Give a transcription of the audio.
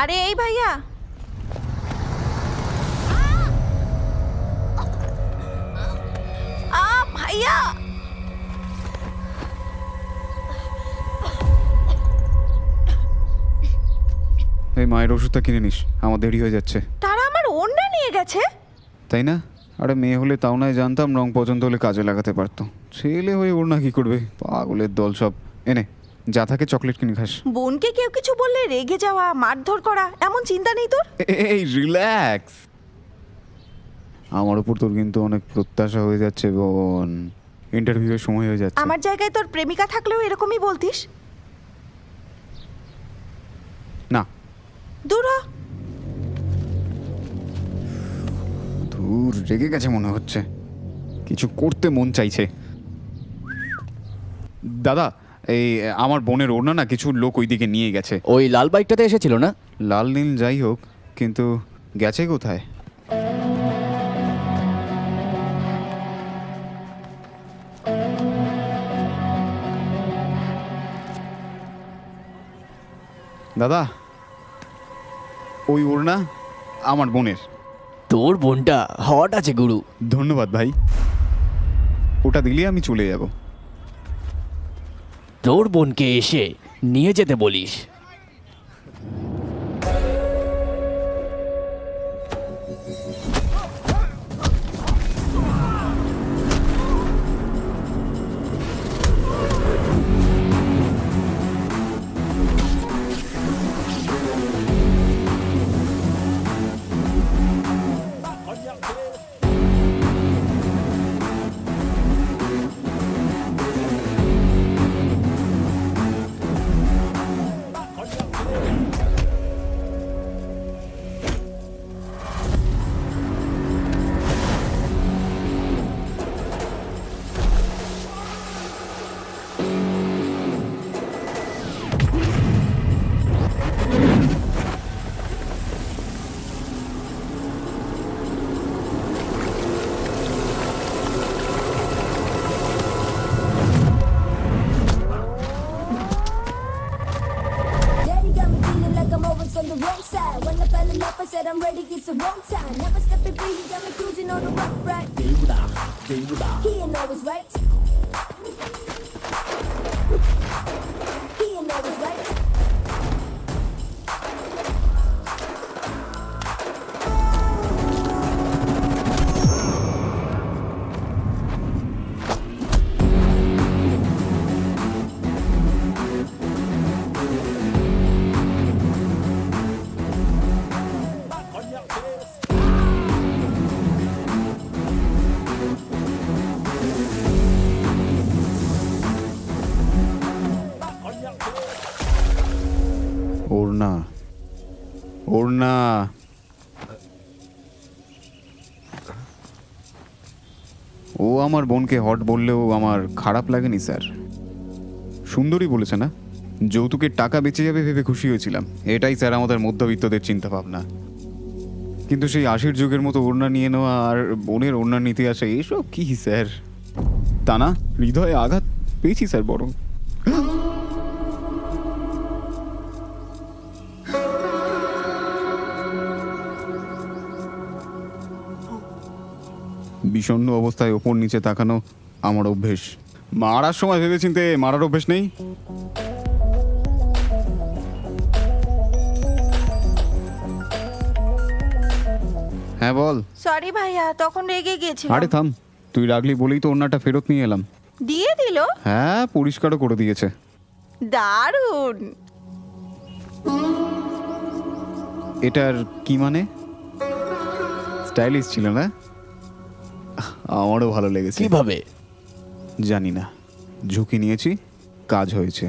আরে এই ভাইয়া, ভাইয়া এই মায়ের ওষুধটা কিনে নিস, আমার দেরি হয়ে যাচ্ছে। তারা আমার ওড়না নিয়ে গেছে। তাই না? আরে মেয়ে হলে তাও নয় জানতাম, রং পছন্দ হলে কাজে লাগাতে পারতো। ছেলে হয়ে ওড়না কি করবে? পাগলের দল সব। এনে যা থাকে চকলেট কিনে খাস। বোনকে কেউ কিছু বললে রেগে যাওয়া, মারধর করা, এমন চিন্তা নেই তোর? এই রিল্যাক্স। আমার উপর তোর কিন্তু অনেক প্রত্যাশা হয়ে যাচ্ছে বোন। ইন্টারভিউয়ের সময় হয়ে যাচ্ছে। আমার জায়গায় তোর প্রেমিকা থাকলেও এরকমই বলতিস? না, দূর হ। দূর রেগে গেছে মনে হচ্ছে, কিছু করতে মন চাইছে। দাদা, এই আমার বোনের ওড়না না কিছু লোক ওইদিকে নিয়ে গেছে। ওই লাল বাইকটাতে এসেছিল না? লাল নীল যাই হোক, কিন্তু গেছে কোথায়? দাদা, ওই ওড়না আমার বোনের। তোর বোনটা হট আছে গুরু। ধন্যবাদ ভাই, ওটা দিলে আমি চলে যাব। তোর বোনকে এসে নিয়ে যেতে বলিস। On the wrong side. When I fell in love, I said I'm ready, it's the wrong time. Never stepping free, he got me cruising on the rough ride. He ain't always right. He ain't always right. ওড়না, ওড়না। ও আমার বোনকে hot বললেও আমার খারাপ লাগেনি sir. সুন্দরী বলেছে না, যৌতুকের টাকা বেঁচে যাবে ভেবে খুশি হয়েছিলাম। এটাই স্যার আমাদের মধ্যবিত্তদের চিন্তা ভাবনা। কিন্তু সেই 80-র যুগের মতো ওড়না নিয়ে নেওয়া আর বোনের ওড়না নিতে আসা, এসব কি স্যার? তা না, হৃদয়ে আঘাত পেয়েছি স্যার বরং। বিষণ্ণ অবস্থায় ওপর নিচে তাকানো আমার অভ্যেস। মারার সময় ভেবেচিন্তে মারার অভ্যেস নেই। হ্যাঁ বল। সরি ভাইয়া, তখন রেগে গিয়েছিলাম। আরে থাম, তুই রাগলি বলেই তো ওড়নাটা ফেরত নিয়ে এলাম। দিয়ে দিল? হ্যাঁ, পরিষ্কারও করে দিয়েছে। দারুণ। এটার কি মানে? স্টাইলিশ ছিল না? আমারও ভালো লেগেছে। কিভাবে জানি না, ঝুঁকি নিয়েছি, কাজ হয়েছে।